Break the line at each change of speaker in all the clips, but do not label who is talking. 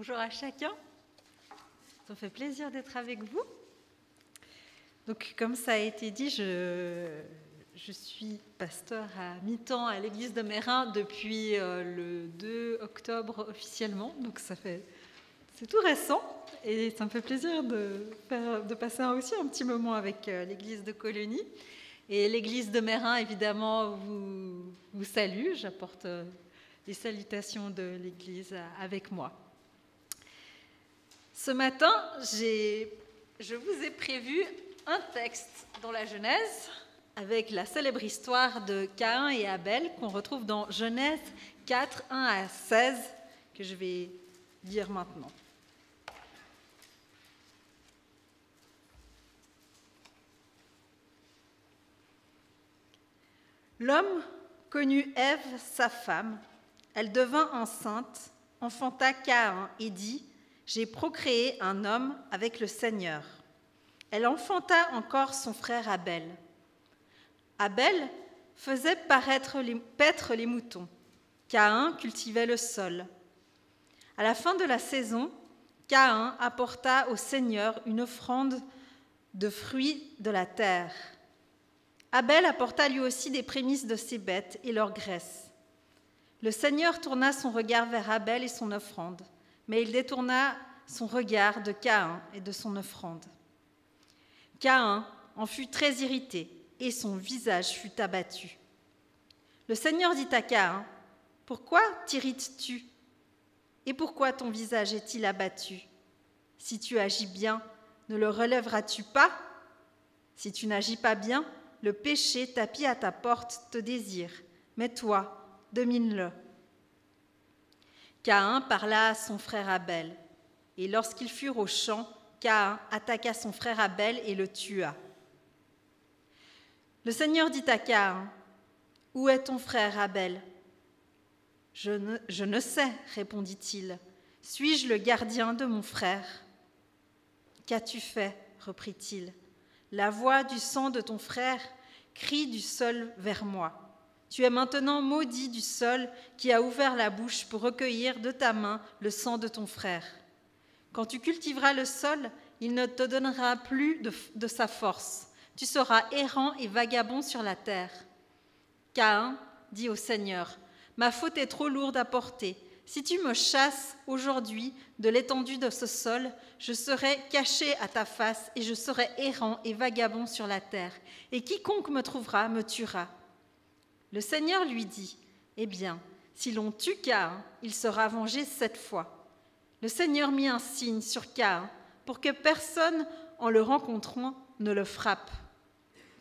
Bonjour à chacun. Ça me fait plaisir d'être avec vous. Donc, comme ça a été dit, je suis pasteur à mi-temps à l'église de Mérin depuis le 2 octobre officiellement. Donc, c'est tout récent et ça me fait plaisir de passer aussi un petit moment avec l'église de Colonie. Et l'église de Mérin, évidemment, vous salue. J'apporte les salutations de l'église avec moi. Ce matin, je vous ai prévu un texte dans la Genèse avec la célèbre histoire de Caïn et Abel qu'on retrouve dans Genèse 4, 1 à 16, que je vais lire maintenant. L'homme connut Ève, sa femme. Elle devint enceinte, enfanta Caïn et dit « J'ai procréé un homme avec le Seigneur ». Elle enfanta encore son frère Abel. Abel faisait paître les moutons. Caïn cultivait le sol. À la fin de la saison, Caïn apporta au Seigneur une offrande de fruits de la terre. Abel apporta lui aussi des prémices de ses bêtes et leur graisse. Le Seigneur tourna son regard vers Abel et son offrande, mais il détourna son regard de Caïn et de son offrande. Caïn en fut très irrité et son visage fut abattu. Le Seigneur dit à Caïn, « Pourquoi t'irrites-tu? Et pourquoi ton visage est-il abattu? Si tu agis bien, ne le relèveras-tu pas? Si tu n'agis pas bien, le péché tapis à ta porte te désire, mais toi, domine-le. » Caïn parla à son frère Abel, et lorsqu'ils furent au champ, Caïn attaqua son frère Abel et le tua. Le Seigneur dit à Caïn, « Où est ton frère Abel ?»« Je ne sais, répondit-il. Suis-je le gardien de mon frère ?»« Qu'as-tu fait ?» reprit-il. « La voix du sang de ton frère crie du sol vers moi. Tu es maintenant maudit du sol qui a ouvert la bouche pour recueillir de ta main le sang de ton frère. Quand tu cultiveras le sol, il ne te donnera plus de sa force. Tu seras errant et vagabond sur la terre. » Caïn dit au Seigneur, « Ma faute est trop lourde à porter. Si tu me chasses aujourd'hui de l'étendue de ce sol, je serai caché à ta face et je serai errant et vagabond sur la terre. Et quiconque me trouvera me tuera. » Le Seigneur lui dit, « Eh bien, si l'on tue Caïn, il sera vengé 7 fois. » Le Seigneur mit un signe sur Caïn pour que personne, en le rencontrant, ne le frappe.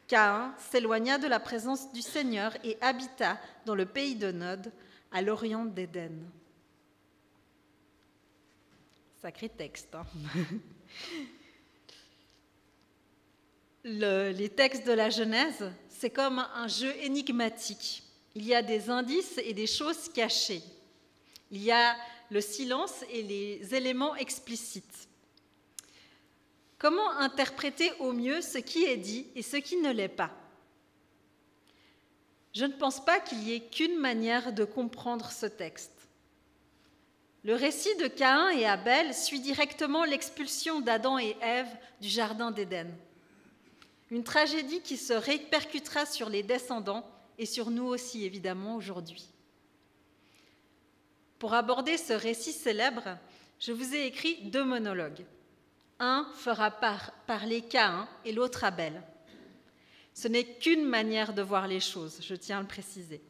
Caïn s'éloigna de la présence du Seigneur et habita dans le pays de Nod, à l'orient d'Éden. Sacré texte, hein. Les textes de la Genèse, c'est comme un jeu énigmatique. Il y a des indices et des choses cachées. Il y a le silence et les éléments explicites. Comment interpréter au mieux ce qui est dit et ce qui ne l'est pas? Je ne pense pas qu'il y ait qu'une manière de comprendre ce texte. Le récit de Caïn et Abel suit directement l'expulsion d'Adam et Ève du jardin d'Éden. Une tragédie qui se répercutera sur les descendants et sur nous aussi, évidemment, aujourd'hui. Pour aborder ce récit célèbre, je vous ai écrit 2 monologues. Un fera parler Caïn et l'autre Abel. Ce n'est qu'une manière de voir les choses, je tiens à le préciser.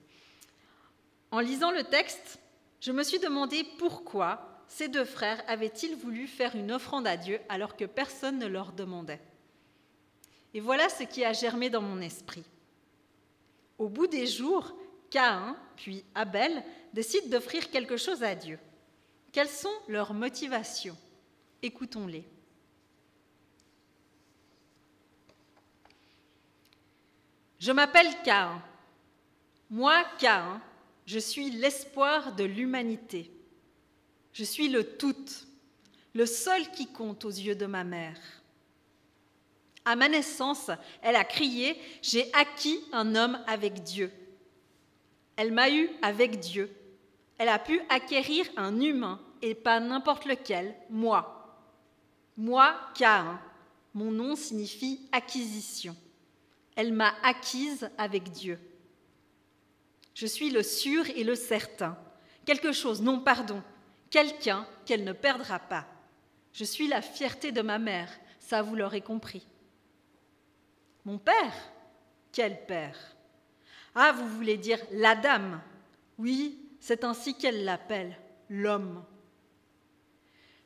En lisant le texte, je me suis demandé pourquoi ces 2 frères avaient-ils voulu faire une offrande à Dieu alors que personne ne leur demandait. Et voilà ce qui a germé dans mon esprit. Au bout des jours, Caïn, puis Abel, décident d'offrir quelque chose à Dieu. Quelles sont leurs motivations? Écoutons-les. Je m'appelle Caïn. Moi, Caïn, je suis l'espoir de l'humanité. Je suis le tout, le seul qui compte aux yeux de ma mère. À ma naissance, elle a crié « J'ai acquis un homme avec Dieu ». Elle m'a eu avec Dieu. Elle a pu acquérir un humain et pas n'importe lequel, moi. Moi, Caïn. Mon nom signifie acquisition. Elle m'a acquise avec Dieu. Je suis le sûr et le certain. Quelque chose, non, pardon, quelqu'un qu'elle ne perdra pas. Je suis la fierté de ma mère, ça vous l'aurez compris. Mon père? Quel père? Ah, vous voulez dire la dame? Oui, c'est ainsi qu'elle l'appelle, l'homme.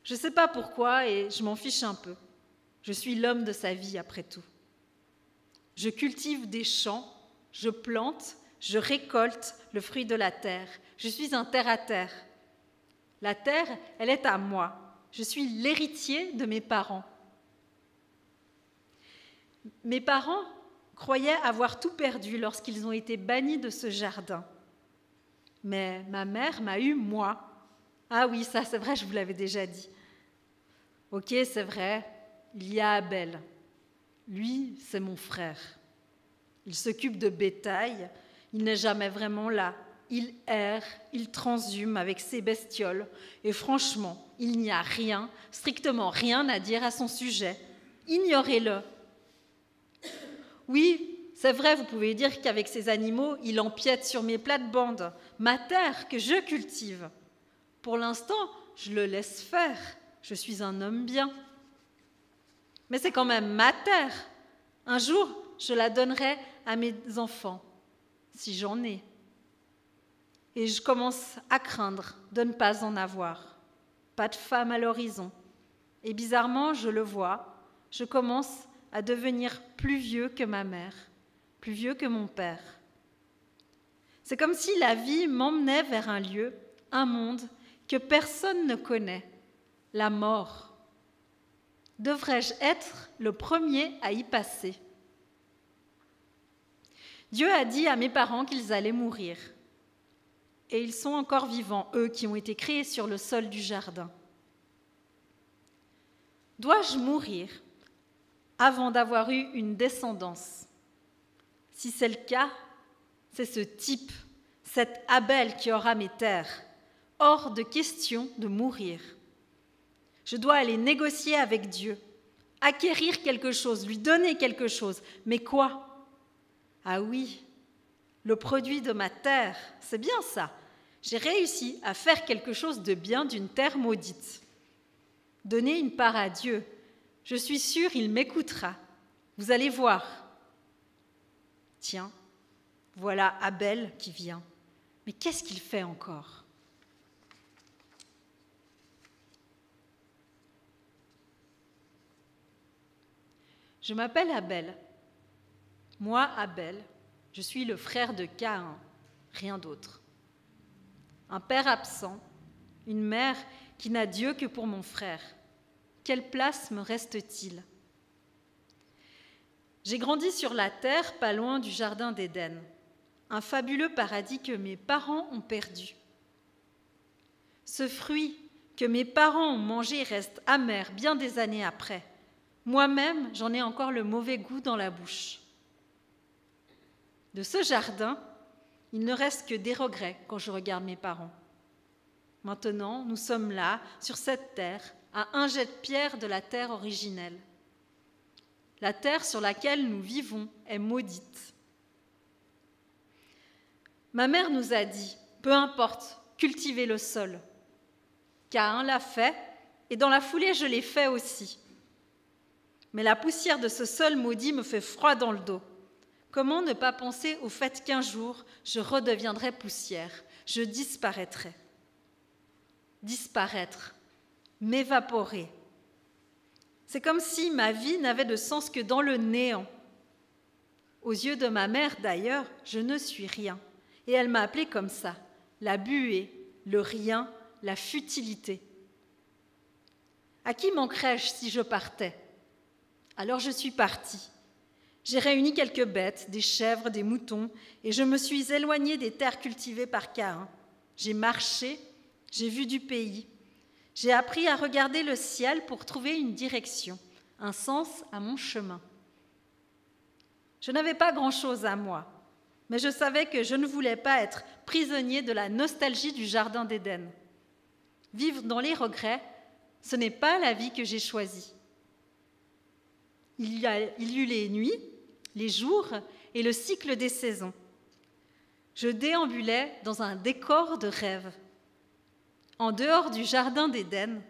Je ne sais pas pourquoi et je m'en fiche un peu. Je suis l'homme de sa vie après tout. Je cultive des champs, je plante, je récolte le fruit de la terre. Je suis un terre-à-terre. La terre, elle est à moi. Je suis l'héritier de mes parents. Mes parents croyaient avoir tout perdu lorsqu'ils ont été bannis de ce jardin. Mais ma mère m'a eu moi. Ah oui, ça c'est vrai, je vous l'avais déjà dit. Ok, c'est vrai, il y a Abel. Lui, c'est mon frère. Il s'occupe de bétail, il n'est jamais vraiment là. Il erre, il transhume avec ses bestioles. Et franchement, il n'y a rien, strictement rien à dire à son sujet. Ignorez-le. Oui, c'est vrai, vous pouvez dire qu'avec ces animaux, il empiète sur mes plates-bandes, ma terre que je cultive. Pour l'instant, je le laisse faire. Je suis un homme bien. Mais c'est quand même ma terre. Un jour, je la donnerai à mes enfants, si j'en ai. Et je commence à craindre de ne pas en avoir. Pas de femme à l'horizon. Et bizarrement, je le vois, je commence à devenir plus vieux que ma mère, plus vieux que mon père. C'est comme si la vie m'emmenait vers un lieu, un monde que personne ne connaît, la mort. Devrais-je être le premier à y passer? Dieu a dit à mes parents qu'ils allaient mourir. Et ils sont encore vivants, eux qui ont été créés sur le sol du jardin. Dois-je mourir avant d'avoir eu une descendance? Si c'est le cas, c'est ce type, cet Abel qui aura mes terres. Hors de question de mourir. Je dois aller négocier avec Dieu, acquérir quelque chose, lui donner quelque chose. Mais quoi? Ah oui, le produit de ma terre, c'est bien ça. J'ai réussi à faire quelque chose de bien d'une terre maudite. Donner une part à Dieu. Je suis sûre, il m'écoutera. Vous allez voir. Tiens, voilà Abel qui vient. Mais qu'est-ce qu'il fait encore? Je m'appelle Abel. Moi, Abel, je suis le frère de Caïn, rien d'autre. Un père absent, une mère qui n'a Dieu que pour mon frère. Quelle place me reste-t-il? J'ai grandi sur la terre, pas loin du jardin d'Éden, un fabuleux paradis que mes parents ont perdu. Ce fruit que mes parents ont mangé reste amer bien des années après. Moi-même, j'en ai encore le mauvais goût dans la bouche. De ce jardin, il ne reste que des regrets quand je regarde mes parents. Maintenant, nous sommes là, sur cette terre, à un jet de pierre de la terre originelle. La terre sur laquelle nous vivons est maudite. Ma mère nous a dit, peu importe, cultivez le sol. Caïn l'a fait, et dans la foulée, je l'ai fait aussi. Mais la poussière de ce sol maudit me fait froid dans le dos. Comment ne pas penser au fait qu'un jour, je redeviendrai poussière, je disparaîtrai. Disparaître, m'évaporer. C'est comme si ma vie n'avait de sens que dans le néant. Aux yeux de ma mère, d'ailleurs, je ne suis rien. Et elle m'a appelée comme ça, la buée, le rien, la futilité. À qui manquerais-je si je partais? Alors je suis partie. J'ai réuni quelques bêtes, des chèvres, des moutons, et je me suis éloignée des terres cultivées par Caïn. J'ai marché, j'ai vu du pays. J'ai appris à regarder le ciel pour trouver une direction, un sens à mon chemin. Je n'avais pas grand-chose à moi, mais je savais que je ne voulais pas être prisonnier de la nostalgie du jardin d'Éden. vivre dans les regrets, ce n'est pas la vie que j'ai choisie. Il y eut les nuits, les jours et le cycle des saisons. Je déambulais dans un décor de rêve. En dehors du jardin d'Éden,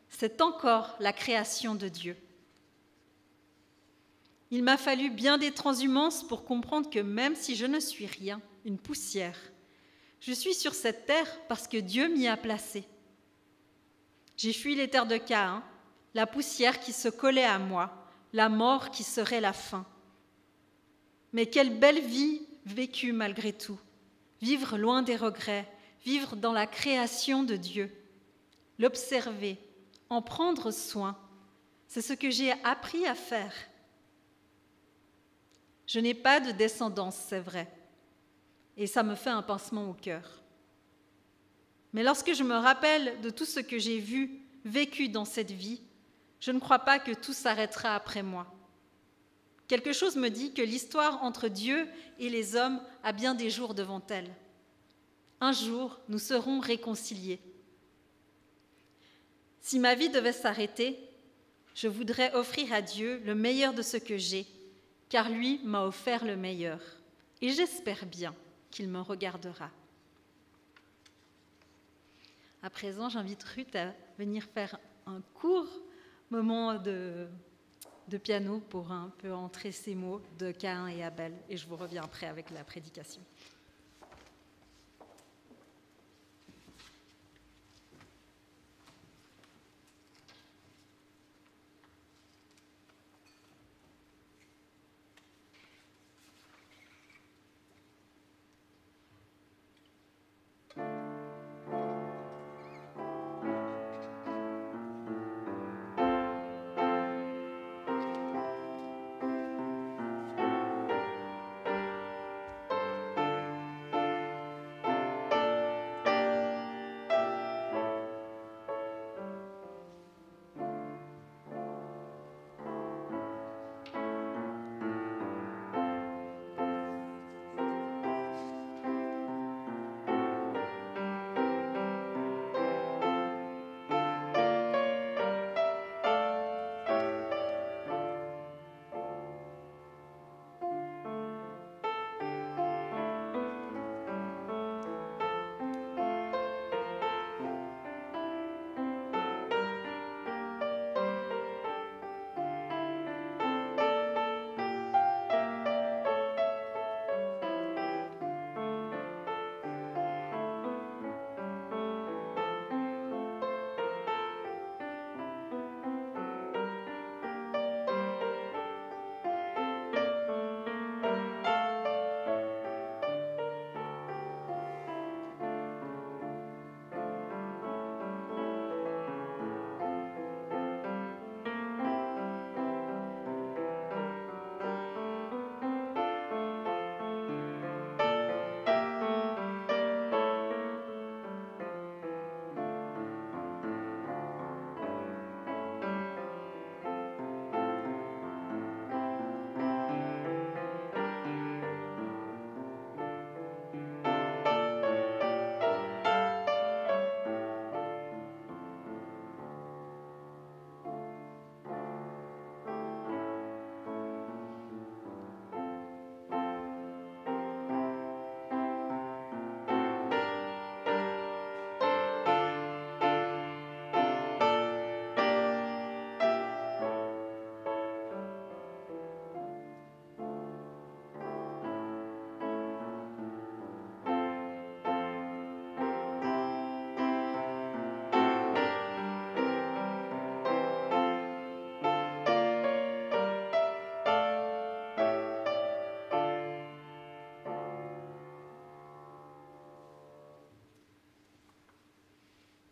c'est encore la création de Dieu. Il m'a fallu bien des transhumances pour comprendre que même si je ne suis rien, une poussière, je suis sur cette terre parce que Dieu m'y a placé. J'ai fui les terres de Caïn, la poussière qui se collait à moi, la mort qui serait la fin. Mais quelle belle vie vécue malgré tout. Vivre loin des regrets, vivre dans la création de Dieu, l'observer, en prendre soin, c'est ce que j'ai appris à faire. Je n'ai pas de descendance, c'est vrai, et ça me fait un pincement au cœur. Mais lorsque je me rappelle de tout ce que j'ai vu, vécu dans cette vie, je ne crois pas que tout s'arrêtera après moi. Quelque chose me dit que l'histoire entre Dieu et les hommes a bien des jours devant elle. Un jour, nous serons réconciliés. Si ma vie devait s'arrêter, je voudrais offrir à Dieu le meilleur de ce que j'ai, car lui m'a offert le meilleur. Et j'espère bien qu'il me regardera. À présent, j'invite Ruth à venir faire un court moment de piano pour un peu entrer ces mots de Caïn et Abel. Et je vous reviens après avec la prédication.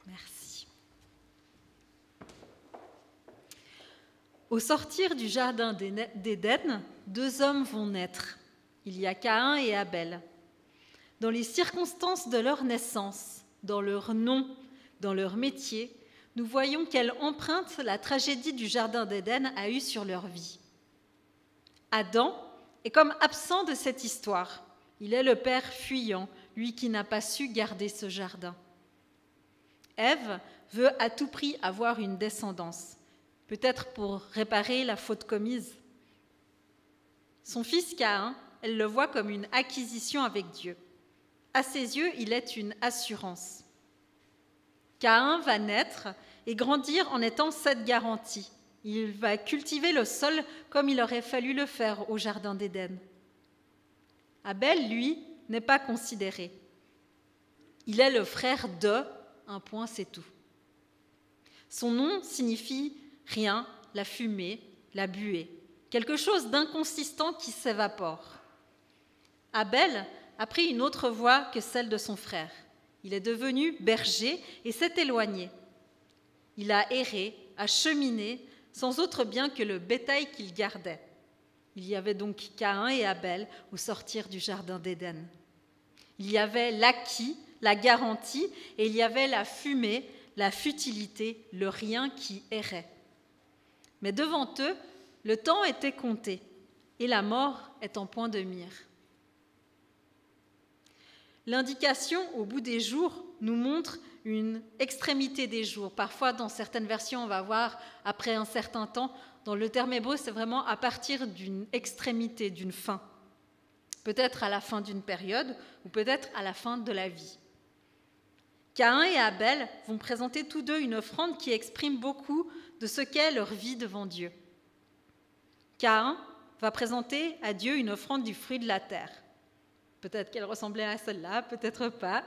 Merci. Au sortir du jardin d'Éden, deux hommes vont naître. Il y a Caïn et Abel. Dans les circonstances de leur naissance, dans leur nom, dans leur métier, nous voyons quelle empreinte la tragédie du jardin d'Éden a eue sur leur vie. Adam est comme absent de cette histoire. Il est le père fuyant, lui qui n'a pas su garder ce jardin. Ève veut à tout prix avoir une descendance, peut-être pour réparer la faute commise. Son fils Caïn, elle le voit comme une acquisition avec Dieu. À ses yeux, il est une assurance. Caïn va naître et grandir en étant cette garantie. Il va cultiver le sol comme il aurait fallu le faire au Jardin d'Éden. Abel, lui, n'est pas considéré. Il est le frère de, un point, c'est tout. Son nom signifie rien, la fumée, la buée, quelque chose d'inconsistant qui s'évapore. Abel a pris une autre voie que celle de son frère. Il est devenu berger et s'est éloigné. Il a erré, a cheminé, sans autre bien que le bétail qu'il gardait. Il y avait donc Caïn et Abel au sortir du Jardin d'Éden. Il y avait l'acquis, la garantie, et il y avait la fumée, la futilité, le rien qui errait. Mais devant eux, le temps était compté, et la mort est en point de mire. L'indication au bout des jours nous montre une extrémité des jours. Parfois, dans certaines versions, on va voir après un certain temps. Dans le terme hébreu, c'est vraiment à partir d'une extrémité, d'une fin. Peut-être à la fin d'une période ou peut-être à la fin de la vie. Caïn et Abel vont présenter tous deux une offrande qui exprime beaucoup de ce qu'est leur vie devant Dieu. Caïn va présenter à Dieu une offrande du fruit de la terre. Peut-être qu'elle ressemblait à celle-là, peut-être pas.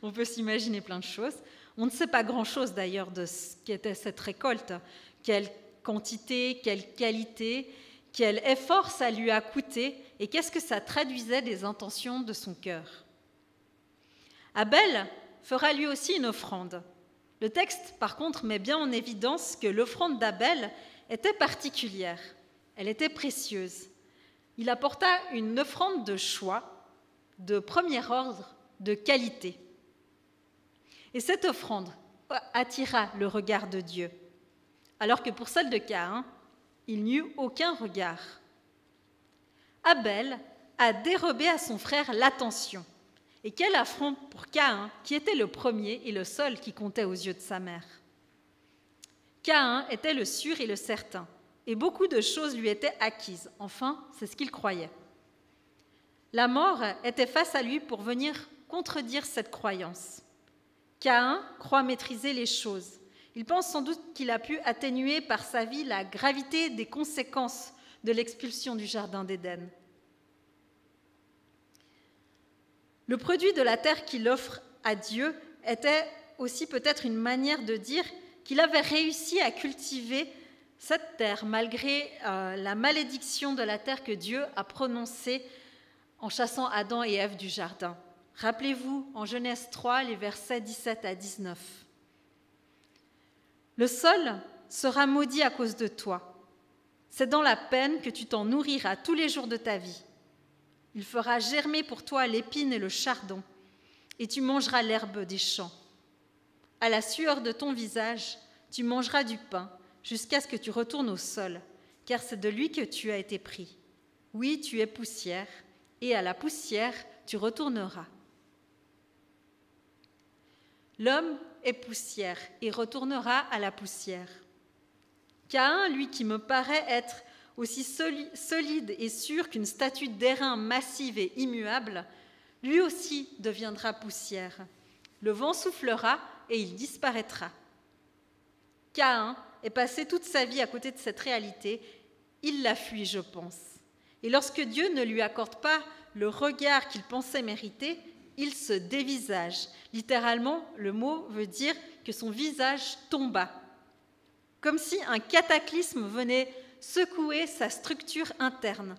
On peut s'imaginer plein de choses. On ne sait pas grand-chose d'ailleurs de ce qu'était cette récolte. Quelle quantité, quelle qualité, quel effort ça lui a coûté et qu'est-ce que ça traduisait des intentions de son cœur. Abel fera lui aussi une offrande. Le texte, par contre, met bien en évidence que l'offrande d'Abel était particulière. Elle était précieuse. Il apporta une offrande de choix, de premier ordre, de qualité. Et cette offrande attira le regard de Dieu, alors que pour celle de Caïn, il n'y eut aucun regard. Abel a dérobé à son frère l'attention. Et quel affront pour Caïn, qui était le premier et le seul qui comptait aux yeux de sa mère. Caïn était le sûr et le certain, et beaucoup de choses lui étaient acquises. Enfin, c'est ce qu'il croyait. La mort était face à lui pour venir contredire cette croyance. Caïn croit maîtriser les choses. Il pense sans doute qu'il a pu atténuer par sa vie la gravité des conséquences de l'expulsion du Jardin d'Éden. Le produit de la terre qu'il offre à Dieu était aussi peut-être une manière de dire qu'il avait réussi à cultiver cette terre malgré la malédiction de la terre que Dieu a prononcée en chassant Adam et Ève du jardin. Rappelez-vous, en Genèse 3, les versets 17 à 19. Le sol sera maudit à cause de toi. C'est dans la peine que tu t'en nourriras tous les jours de ta vie. Il fera germer pour toi l'épine et le chardon, et tu mangeras l'herbe des champs. À la sueur de ton visage, tu mangeras du pain, jusqu'à ce que tu retournes au sol, car c'est de lui que tu as été pris. Oui, tu es poussière, et à la poussière tu retourneras. L'homme est poussière et retournera à la poussière. Caïn, lui qui me paraît être aussi solide et sûr qu'une statue d'airain massive et immuable, lui aussi deviendra poussière. Le vent soufflera et il disparaîtra. Caïn est passé toute sa vie à côté de cette réalité. Il la fuit, je pense. Et lorsque Dieu ne lui accorde pas le regard qu'il pensait mériter, il se dévisage. Littéralement, le mot veut dire que son visage tomba, comme si un cataclysme venait secouer sa structure interne,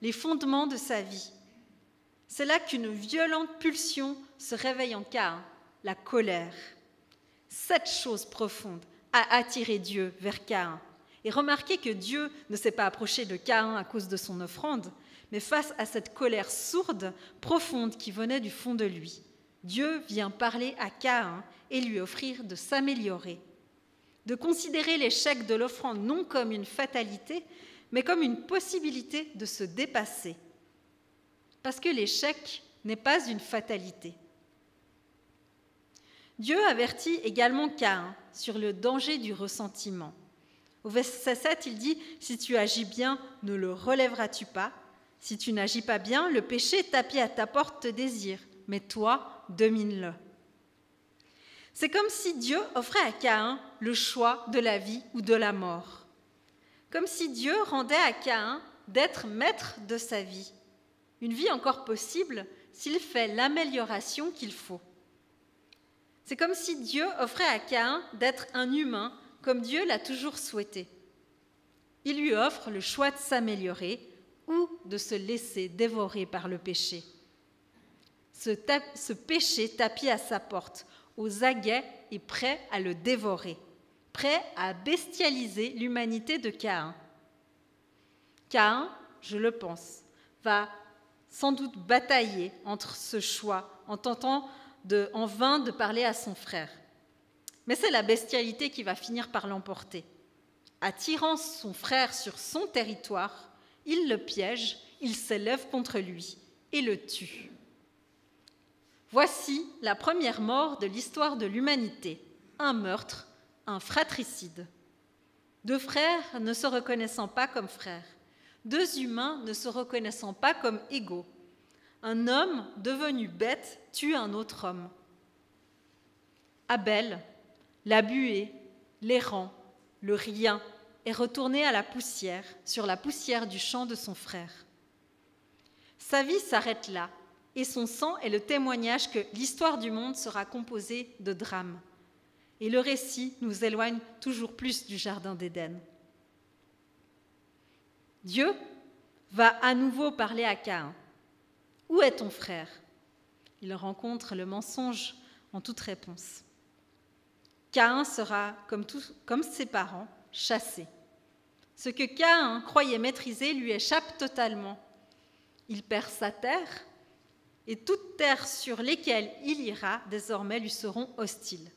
les fondements de sa vie. C'est là qu'une violente pulsion se réveille en Caïn, la colère. Cette chose profonde a attiré Dieu vers Caïn. Et remarquez que Dieu ne s'est pas approché de Caïn à cause de son offrande, mais face à cette colère sourde, profonde qui venait du fond de lui. Dieu vient parler à Caïn et lui offrir de s'améliorer, de considérer l'échec de l'offrande non comme une fatalité, mais comme une possibilité de se dépasser. Parce que l'échec n'est pas une fatalité. Dieu avertit également Caïn sur le danger du ressentiment. Au verset 7, il dit « Si tu agis bien, ne le relèveras-tu pas ? Si tu n'agis pas bien, le péché tapis à ta porte te désire, mais toi, domine-le. » C'est comme si Dieu offrait à Caïn le choix de la vie ou de la mort. Comme si Dieu rendait à Caïn d'être maître de sa vie. Une vie encore possible s'il fait l'amélioration qu'il faut. C'est comme si Dieu offrait à Caïn d'être un humain comme Dieu l'a toujours souhaité. Il lui offre le choix de s'améliorer ou de se laisser dévorer par le péché. Ce péché tapis à sa porte, aux aguets et prêt à le dévorer, prêt à bestialiser l'humanité de Caïn. Caïn, je le pense, va sans doute batailler entre ce choix en tentant en vain de parler à son frère. Mais c'est la bestialité qui va finir par l'emporter. Attirant son frère sur son territoire, il le piège, il s'élève contre lui et le tue. Voici la première mort de l'histoire de l'humanité, un meurtre, un fratricide. Deux frères ne se reconnaissant pas comme frères, deux humains ne se reconnaissant pas comme égaux. Un homme devenu bête tue un autre homme. Abel, la buée, l'errant, le rien, est retourné à la poussière, sur la poussière du champ de son frère. Sa vie s'arrête là, et son sang est le témoignage que l'histoire du monde sera composée de drames. Et le récit nous éloigne toujours plus du jardin d'Éden. Dieu va à nouveau parler à Caïn. « Où est ton frère ?» Il rencontre le mensonge en toute réponse. Caïn sera, comme ses parents, chassé. Ce que Caïn croyait maîtriser lui échappe totalement. Il perd sa terre, et toute terre sur lesquelles il ira désormais lui seront hostiles.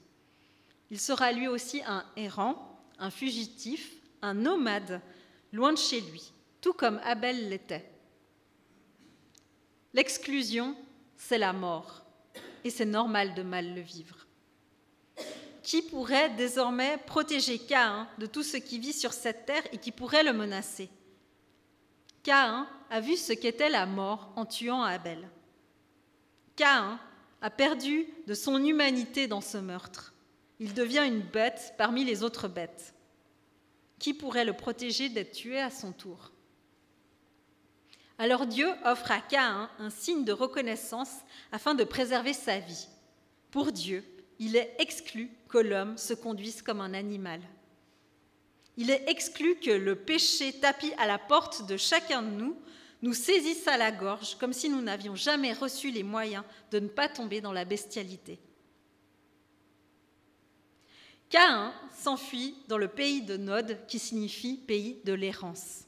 Il sera lui aussi un errant, un fugitif, un nomade, loin de chez lui, tout comme Abel l'était. L'exclusion, c'est la mort, et c'est normal de mal le vivre. Qui pourrait désormais protéger Caïn de tout ce qui vit sur cette terre et qui pourrait le menacer ? Caïn a vu ce qu'était la mort en tuant Abel. Caïn a perdu de son humanité dans ce meurtre. Il devient une bête parmi les autres bêtes. Qui pourrait le protéger d'être tué à son tour ? Alors Dieu offre à Caïn un signe de reconnaissance afin de préserver sa vie. Pour Dieu, il est exclu que l'homme se conduise comme un animal. Il est exclu que le péché tapis à la porte de chacun de nous saisisse à la gorge comme si nous n'avions jamais reçu les moyens de ne pas tomber dans la bestialité. Caïn s'enfuit dans le pays de Nod, qui signifie pays de l'errance.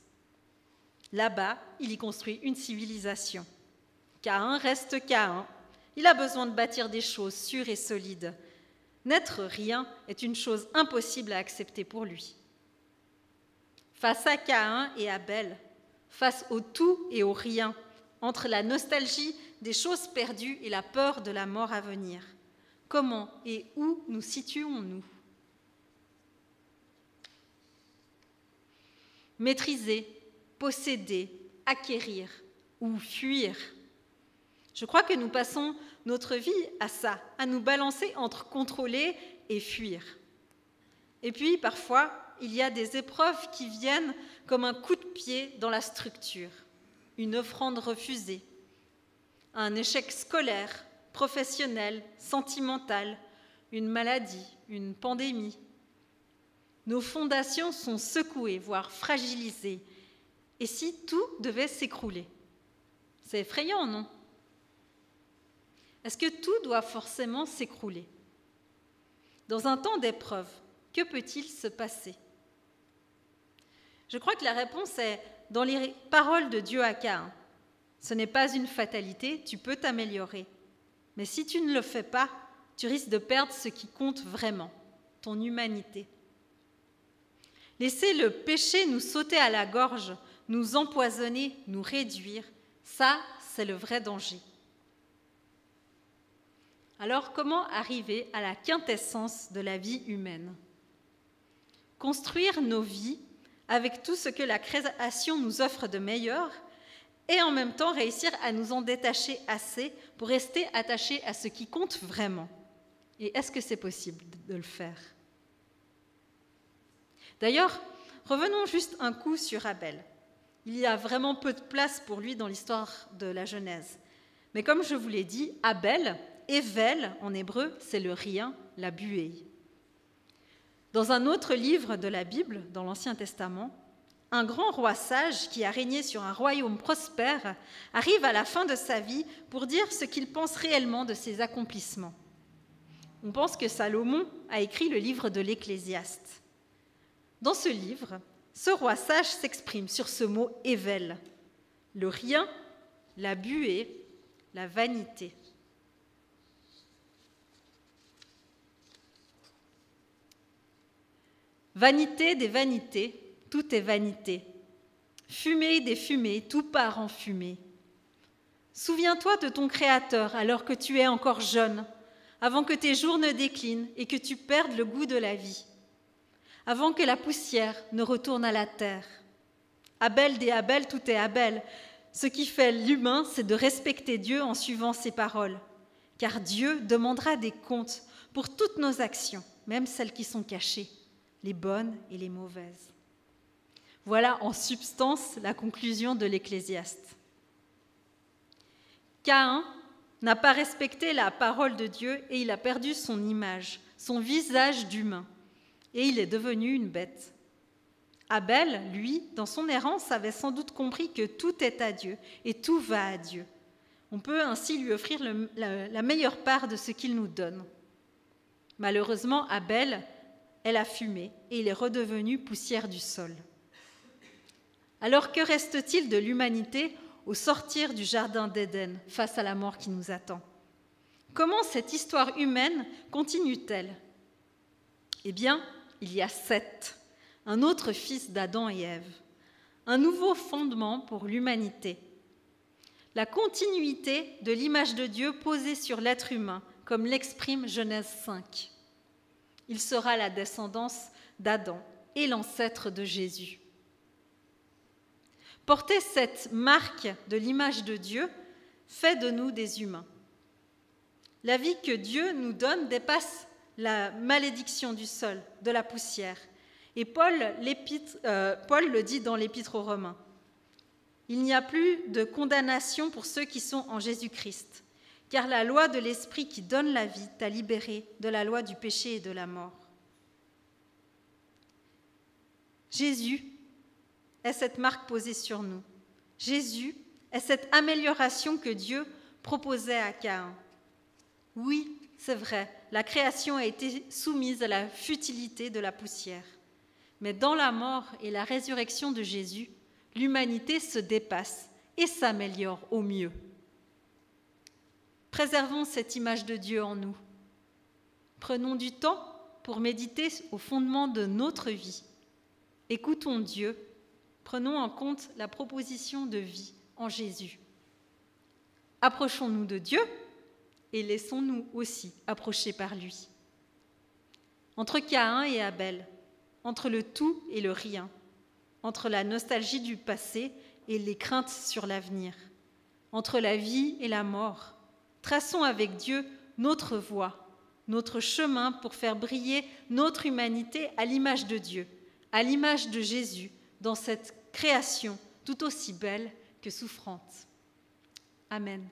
Là-bas, il y construit une civilisation. Caïn reste Caïn. Il a besoin de bâtir des choses sûres et solides. N'être rien est une chose impossible à accepter pour lui. Face à Caïn et Abel, face au tout et au rien, entre la nostalgie des choses perdues et la peur de la mort à venir, comment et où nous situons-nous ? Maîtriser, posséder, acquérir ou fuir. Je crois que nous passons notre vie à ça, à nous balancer entre contrôler et fuir. Et puis, parfois, il y a des épreuves qui viennent comme un coup de pied dans la structure, une offrande refusée, un échec scolaire, professionnel, sentimental, une maladie, une pandémie. Nos fondations sont secouées, voire fragilisées. Et si tout devait s'écrouler ? C'est effrayant, non ? Est-ce que tout doit forcément s'écrouler ? Dans un temps d'épreuve, que peut-il se passer ? Je crois que la réponse est dans les paroles de Dieu à Caïn. Ce n'est pas une fatalité, tu peux t'améliorer. Mais si tu ne le fais pas, tu risques de perdre ce qui compte vraiment, ton humanité. Laisser le péché nous sauter à la gorge, nous empoisonner, nous réduire, ça, c'est le vrai danger. Alors, comment arriver à la quintessence de la vie humaine? Construire nos vies avec tout ce que la création nous offre de meilleur et en même temps réussir à nous en détacher assez pour rester attachés à ce qui compte vraiment. Et est-ce que c'est possible de le faire? D'ailleurs, revenons juste un coup sur Abel. Il y a vraiment peu de place pour lui dans l'histoire de la Genèse. Mais comme je vous l'ai dit, Abel, Ével en hébreu, c'est le rien, la buée. Dans un autre livre de la Bible, dans l'Ancien Testament, un grand roi sage qui a régné sur un royaume prospère arrive à la fin de sa vie pour dire ce qu'il pense réellement de ses accomplissements. On pense que Salomon a écrit le livre de l'Ecclésiaste. Dans ce livre, ce roi sage s'exprime sur ce mot « ével », le rien, la buée, la vanité. Vanité des vanités, tout est vanité. Fumée des fumées, tout part en fumée. Souviens-toi de ton Créateur alors que tu es encore jeune, avant que tes jours ne déclinent et que tu perdes le goût de la vie, avant que la poussière ne retourne à la terre. Abel des Abel, tout est Abel. Ce qui fait l'humain, c'est de respecter Dieu en suivant ses paroles, car Dieu demandera des comptes pour toutes nos actions, même celles qui sont cachées, les bonnes et les mauvaises. Voilà en substance la conclusion de l'Ecclésiaste. Caïn n'a pas respecté la parole de Dieu et il a perdu son image, son visage d'humain, et il est devenu une bête. Abel, lui, dans son errance, avait sans doute compris que tout est à Dieu et tout va à Dieu. On peut ainsi lui offrir la meilleure part de ce qu'il nous donne. Malheureusement, Abel, elle a fumé et il est redevenu poussière du sol. Alors que reste-t-il de l'humanité au sortir du jardin d'Éden face à la mort qui nous attend? Comment cette histoire humaine continue-t-elle? Eh bien, il y a Seth, un autre fils d'Adam et Ève, un nouveau fondement pour l'humanité. La continuité de l'image de Dieu posée sur l'être humain, comme l'exprime Genèse 5. Il sera la descendance d'Adam et l'ancêtre de Jésus. Porter cette marque de l'image de Dieu fait de nous des humains. La vie que Dieu nous donne dépasse la malédiction du sol, de la poussière. Et Paul le dit dans l'Épître aux Romains. Il n'y a plus de condamnation pour ceux qui sont en Jésus-Christ, car la loi de l'Esprit qui donne la vie t'a libéré de la loi du péché et de la mort. Jésus est cette marque posée sur nous. Jésus est cette amélioration que Dieu proposait à Caïn. Oui, c'est vrai, la création a été soumise à la futilité de la poussière. Mais dans la mort et la résurrection de Jésus, l'humanité se dépasse et s'améliore au mieux. Préservons cette image de Dieu en nous. Prenons du temps pour méditer au fondement de notre vie. Écoutons Dieu. Prenons en compte la proposition de vie en Jésus. Approchons-nous de Dieu et laissons-nous aussi approcher par lui. Entre Caïn et Abel, entre le tout et le rien, entre la nostalgie du passé et les craintes sur l'avenir, entre la vie et la mort, traçons avec Dieu notre voie, notre chemin pour faire briller notre humanité à l'image de Dieu, à l'image de Jésus, dans cette création tout aussi belle que souffrante. Amen.